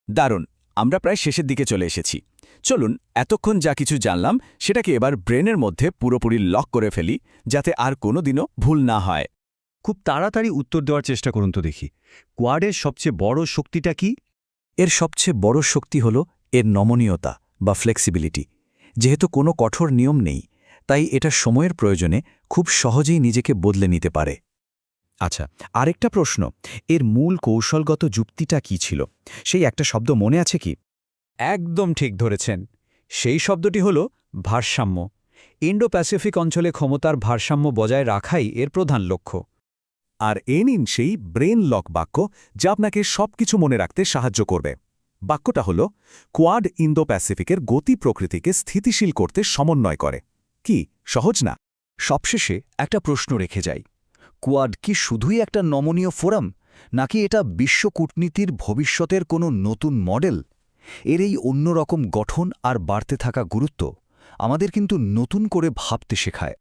দারুণ, আমরা প্রায় শেষের দিকে চলে এসেছি। চলুন এতক্ষণ যা কিছু জানলাম সেটাকে এবার ব্রেনের মধ্যে পুরোপুরি লক করে ফেলি, যাতে আর কোনোদিনও ভুল না হয়। খুব তাড়াতাড়ি উত্তর দেওয়ার চেষ্টা করুন তো দেখি। কোয়াডের সবচেয়ে বড় শক্তিটা কি? এর সবচেয়ে বড় শক্তি হল এর নমনীয়তা বা ফ্লেক্সিবিলিটি। যেহেতু কোনো কঠোর নিয়ম নেই, তাই এটা সময়ের প্রয়োজনে খুব সহজেই নিজেকে বদলে নিতে পারে। আচ্ছা, আরেকটা প্রশ্ন, এর মূল কৌশলগত যুক্তিটা কি ছিল? সেই একটা শব্দ মনে আছে কি? একদম ঠিক ধরেছেন। সেই শব্দটি হল ভারসাম্য। ইন্ডো প্যাসিফিক অঞ্চলে ক্ষমতার ভারসাম্য বজায় রাখাই এর প্রধান লক্ষ্য। আর নিন সেই ব্রেন লক বাক্য, যা আপনাকে সবকিছু মনে রাখতে সাহায্য করবে। বাক্যটা হল, কোয়াড ইন্দো প্যাসিফিকের গতি প্রকৃতিকে স্থিতিশীল করতে সমন্বয় করে। কি সহজ না? সবশেষে একটা প্রশ্ন রেখে যাই। কোয়াড কি শুধুই একটা নমনীয় ফোরাম, নাকি এটা বিশ্ব কূটনীতির ভবিষ্যতের কোনো নতুন মডেল? এর এই অন্যরকম গঠন আর বাড়তে থাকা গুরুত্ব আমাদের কিন্তু নতুন করে ভাবতে শেখায়।